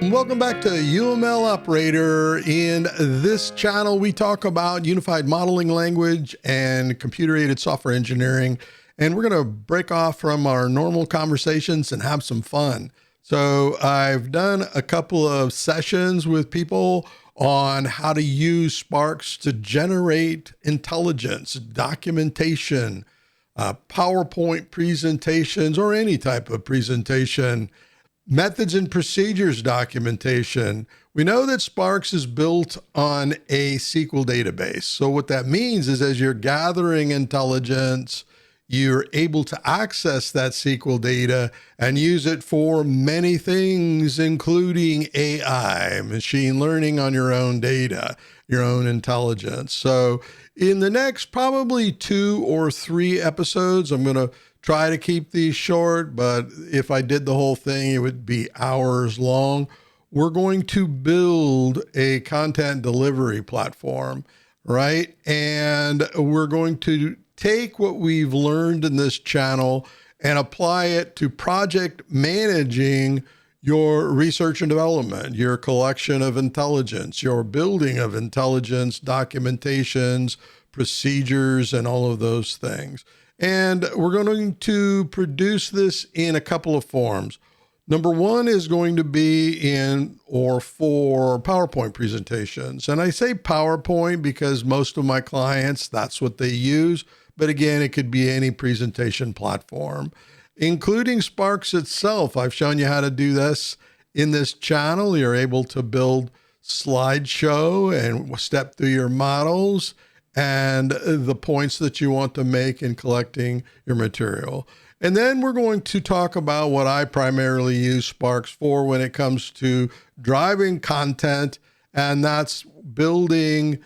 Welcome back to UML Operator. In this channel, we talk about unified modeling language and computer-aided software engineering. And we're going to break off from our normal conversations and have some fun. So I've done a couple of sessions with people on how to use Sparx to generate intelligence, documentation, PowerPoint presentations, or any type of presentation. Methods and procedures documentation. We know that Sparx is built on a SQL database. So what that means is as you're gathering intelligence, you're able to access that SQL data and use it for many things, including AI, machine learning on your own data, your own intelligence. So in the next probably 2 or 3 episodes, I'm going to try to keep these short, but if I did the whole thing, it would be hours long. We're going to build a content delivery platform, right? And we're going to take what we've learned in this channel and apply it to project managing your research and development, your collection of intelligence, your building of intelligence, documentations, procedures, and all of those things. And we're going to produce this in a couple of forms. Number one is going to be in or for PowerPoint presentations. And I say PowerPoint because most of my clients, that's what they use. But again, it could be any presentation platform, including Sparx itself. I've shown you how to do this in this channel. You're able to build slideshow and step through your models and the points that you want to make in collecting your material. And then we're going to talk about what I primarily use Sparx for when it comes to driving content, and that's building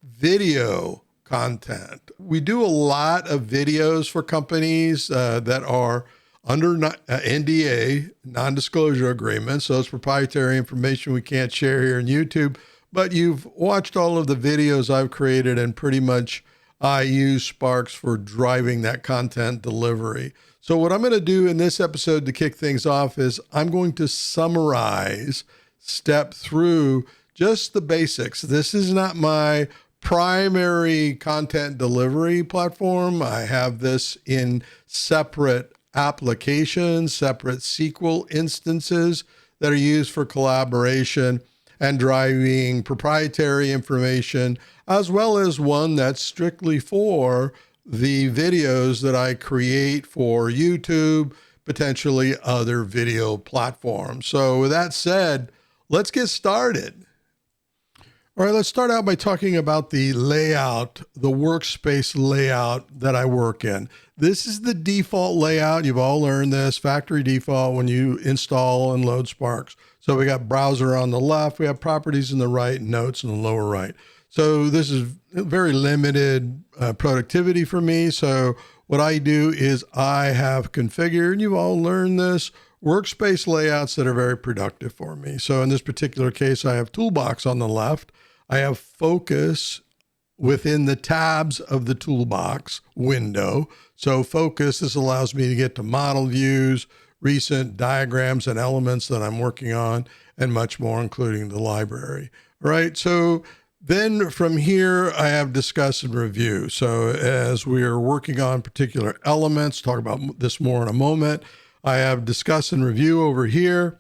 video content. We do a lot of videos for companies that are under NDA, non-disclosure agreement, so it's proprietary information we can't share here on YouTube. But you've watched all of the videos I've created, and pretty much I use Sparx for driving that content delivery. So what I'm going to do in this episode to kick things off is I'm going to summarize, step through just the basics. This is not my primary content delivery platform. I have this in separate applications, separate SQL instances that are used for collaboration and driving proprietary information, as well as one that's strictly for the videos that I create for YouTube, potentially other video platforms. So with that said, let's get started. All right, let's start out by talking about the layout, the workspace layout that I work in. This is the default layout. You've all learned this, factory default when you install and load Sparx. So we got browser on the left, we have properties in the right, notes in the lower right. So this is very limited productivity for me. So what I do is I have configured, and you've all learned this, workspace layouts that are very productive for me. So in this particular case, I have toolbox on the left. I have focus within the tabs of the toolbox window. So focus, this allows me to get to model views, recent diagrams and elements that I'm working on, and much more, including the library. All right, so then from here, I have discuss and review. So as we are working on particular elements, talk about this more in a moment, I have discuss and review over here,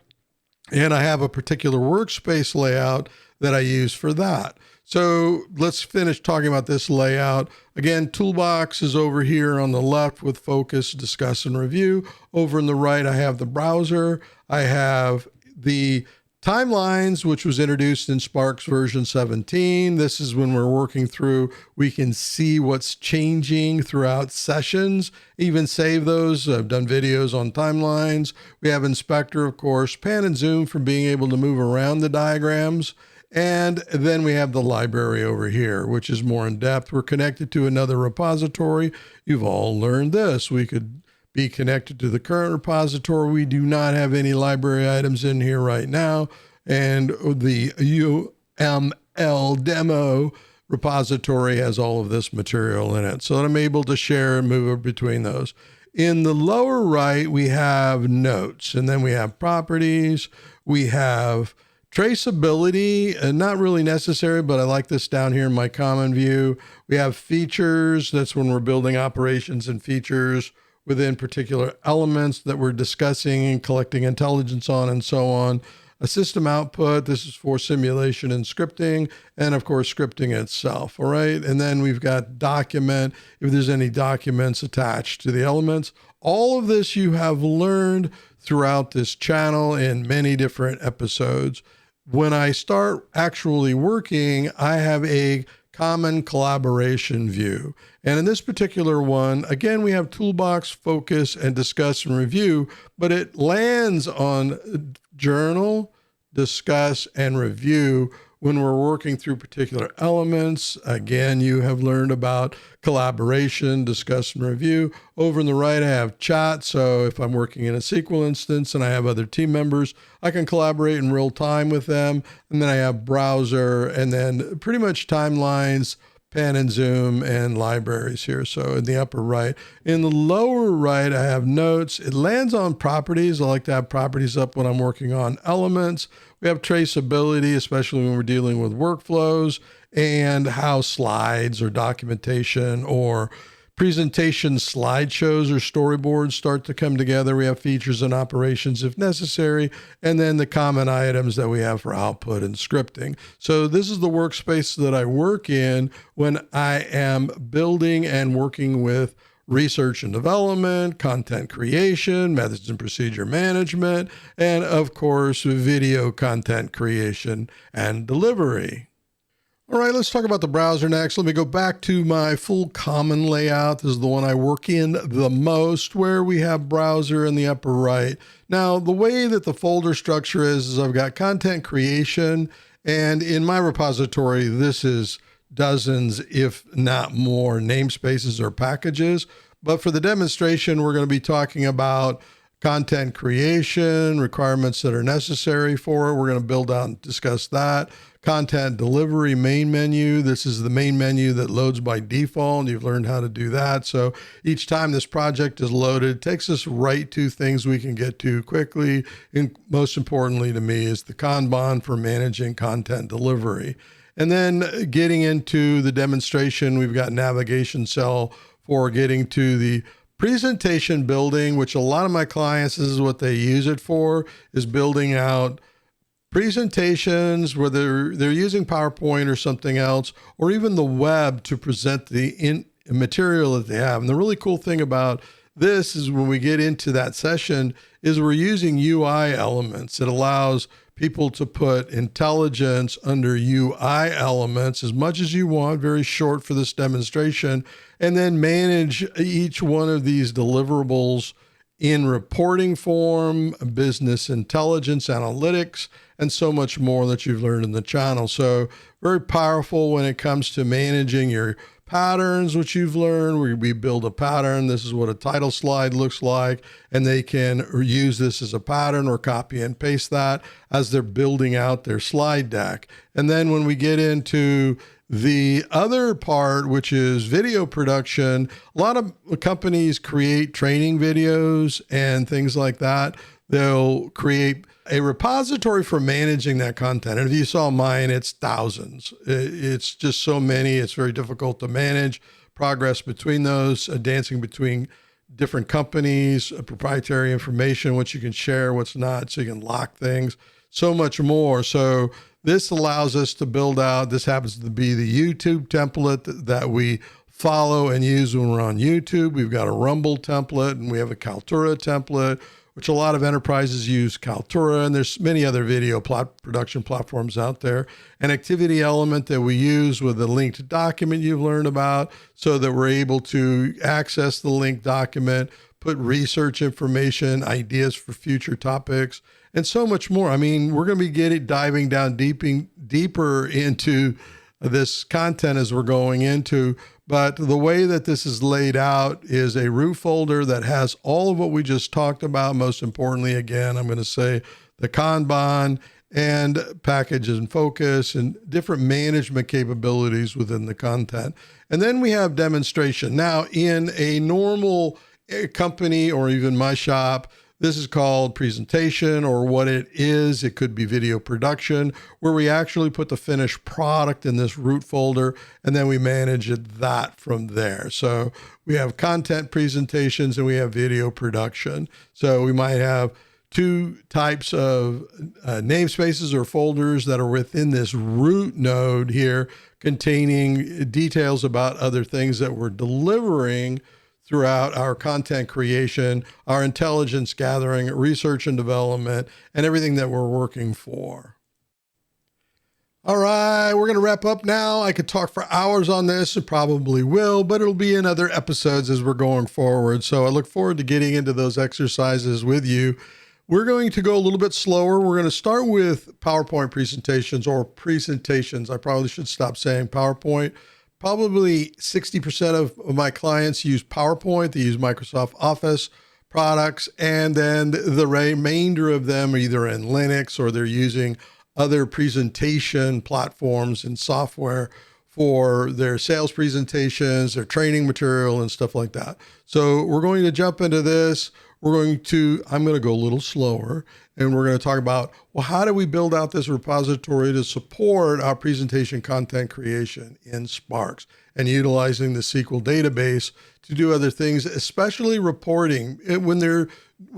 and I have a particular workspace layout that I use for that. So let's finish talking about this layout. Again, toolbox is over here on the left with focus, discuss, and review. Over on the right, I have the browser. I have the timelines, which was introduced in Sparx version 17. This is when we're working through, we can see what's changing throughout sessions, even save those. I've done videos on timelines. We have inspector, of course, pan and zoom for being able to move around the diagrams. And then we have the library over here, which is more in depth. We're connected to another repository. You've all learned this. We could be connected to the current repository. We do not have any library items in here right now. And the UML demo repository has all of this material in it. So that I'm able to share and move between those. In the lower right, we have notes, and then we have properties. We have traceability, not really necessary, but I like this down here in my common view. We have features. That's when we're building operations and features within particular elements that we're discussing and collecting intelligence on and so on. A system output, this is for simulation and scripting, and of course scripting itself, all right? And then we've got document, if there's any documents attached to the elements. All of this you have learned throughout this channel in many different episodes. When I start actually working, I have a common collaboration view. And in this particular one, again, we have toolbox, focus, and discuss and review, but it lands on journal, discuss, and review when we're working through particular elements. Again, you have learned about collaboration, discuss, and review. Over on the right, I have chat. So if I'm working in a SQL instance and I have other team members, I can collaborate in real time with them. And then I have browser, and then pretty much timelines, pan and zoom, and libraries here. So in the upper right. In the lower right, I have notes. It lands on properties. I like to have properties up when I'm working on elements. We have traceability, especially when we're dealing with workflows, and how slides or documentation or presentation slideshows or storyboards start to come together. We have features and operations if necessary, and then the common items that we have for output and scripting. So this is the workspace that I work in when I am building and working with research and development, content creation, methods and procedure management, and of course, video content creation and delivery. All right, let's talk about the browser next. Let me go back to my full common layout. This is the one I work in the most, where we have browser in the upper right. Now, the way that the folder structure is I've got content creation, and in my repository, this is dozens, if not more, namespaces or packages. But for the demonstration, we're going to be talking about content creation, requirements that are necessary for it. We're going to build out and discuss that. Content delivery main menu. This is the main menu that loads by default. You've learned how to do that. So each time this project is loaded, it takes us right to things we can get to quickly. And most importantly to me is the Kanban for managing content delivery. And then getting into the demonstration, we've got navigation cell for getting to the presentation building, which a lot of my clients, this is what they use it for, is building out presentations where they're using PowerPoint or something else, or even the web to present the material that they have. And the really cool thing about this is when we get into that session is we're using UI elements. It allows people to put intelligence under UI elements as much as you want, very short for this demonstration, and then manage each one of these deliverables in reporting form, business intelligence, analytics, and so much more that you've learned in the channel. So very powerful when it comes to managing your patterns, which you've learned. We build a pattern. This is what a title slide looks like, and they can use this as a pattern or copy and paste that as they're building out their slide deck. And then when we get into the other part, which is video production, a lot of companies create training videos and things like that. They'll create a repository for managing that content. And if you saw mine, it's thousands. It's just so many. It's very difficult to manage progress between those, dancing between different companies, proprietary information, what you can share, what's not, so you can lock things, so much more. So this allows us to build out, this happens to be the YouTube template that we follow and use when we're on YouTube. We've got a Rumble template, and we have a Kaltura template, which a lot of enterprises use Kaltura, and there's many other video production platforms out there. An activity element that we use with the linked document you've learned about, so that we're able to access the linked document, put research information, ideas for future topics, and so much more. I mean, we're going to be diving down deeper into this content as we're going into, but the way that this is laid out is a root folder that has all of what we just talked about. Most importantly, again, I'm going to say the Kanban and packages and focus and different management capabilities within the content. And then we have demonstration. Now, in a normal company or even my shop, This is called presentation, or what it is. It could be video production, where we actually put the finished product in this root folder, and then we manage that from there. So we have content presentations and we have video production. So we might have two types of namespaces or folders that are within this root node here, containing details about other things that we're delivering throughout our content creation, our intelligence gathering, research and development, and everything that we're working for. All right, we're going to wrap up now. I could talk for hours on this, and probably will, but it'll be in other episodes as we're going forward. So I look forward to getting into those exercises with you. We're going to go a little bit slower. We're going to start with PowerPoint presentations, or presentations. I probably should stop saying PowerPoint. Probably 60% of my clients use PowerPoint. They use Microsoft Office products, and then the remainder of them are either in Linux or they're using other presentation platforms and software for their sales presentations, their training material, and stuff like that. So we're going to jump into this. I'm going to go a little slower, and we're going to talk about, well, how do we build out this repository to support our presentation content creation in Sparx, and utilizing the SQL database to do other things, especially reporting. When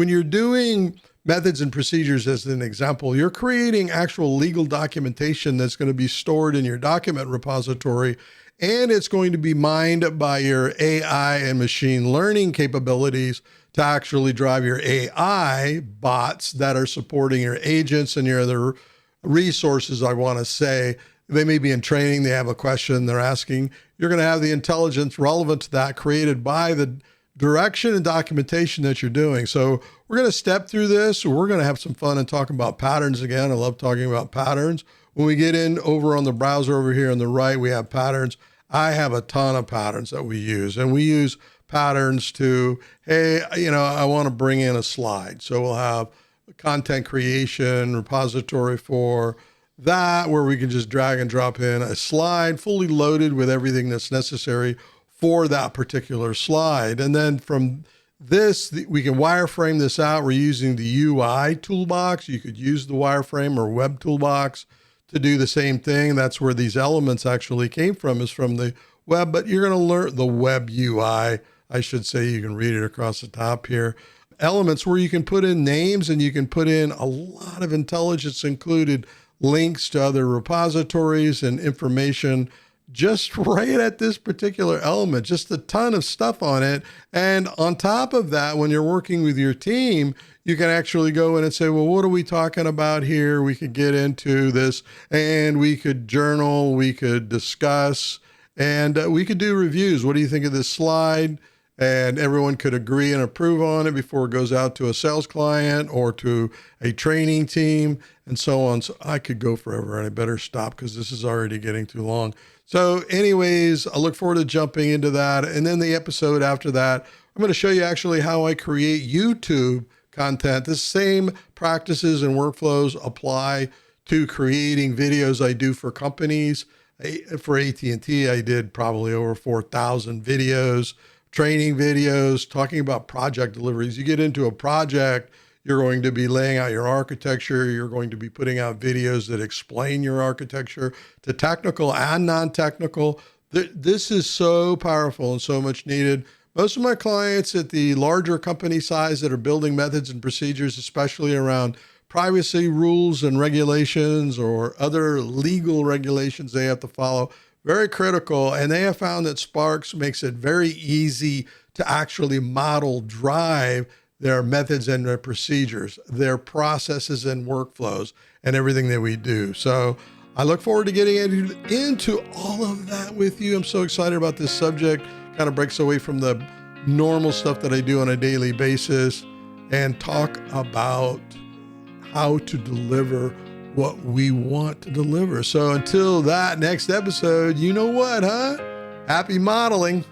you're doing methods and procedures, as an example, you're creating actual legal documentation that's going to be stored in your document repository, and it's going to be mined by your AI and machine learning capabilities to actually drive your AI bots that are supporting your agents and your other resources. I want to say they may be in training, they have a question they're asking. You're going to have the intelligence relevant to that created by the direction and documentation that you're doing. So we're going to step through this. We're going to have some fun and talk about patterns again. I love talking about patterns. When we get in over on the browser over here on the right, we have patterns. I have a ton of patterns that we use, and we use patterns to, hey, I want to bring in a slide. So we'll have a content creation repository for that, where we can just drag and drop in a slide fully loaded with everything that's necessary for that particular slide. And then from this, we can wireframe this out. We're using the UI toolbox. You could use the wireframe or web toolbox to do the same thing. That's where these elements actually came from, is from the web, but you're going to learn the web UI. I should say, you can read it across the top here. Elements where you can put in names, and you can put in a lot of intelligence included, links to other repositories and information just right at this particular element, just a ton of stuff on it. And on top of that, when you're working with your team, you can actually go in and say, well, what are we talking about here? We could get into this, and we could journal, we could discuss, and we could do reviews. What do you think of this slide? And everyone could agree and approve on it before it goes out to a sales client or to a training team, and so on. So I could go forever, and I better stop because this is already getting too long. So anyways, I look forward to jumping into that. And then the episode after that, I'm going to show you actually how I create YouTube content. The same practices and workflows apply to creating videos I do for companies. For AT&T, I did probably over 4,000 videos, training videos, talking about project deliveries. You get into a project, you're going to be laying out your architecture. You're going to be putting out videos that explain your architecture to technical and non-technical. This is so powerful and so much needed. Most of my clients at the larger company size that are building methods and procedures, especially around privacy rules and regulations or other legal regulations they have to follow, very critical. And they have found that Sparx makes it very easy to actually model, drive their methods and their procedures, their processes and workflows, and everything that we do. So I look forward to getting into all of that with you. I'm so excited about this subject. Kind of breaks away from the normal stuff that I do on a daily basis, and talk about how to deliver what we want to deliver. So until that next episode, you know what, huh? Happy modeling.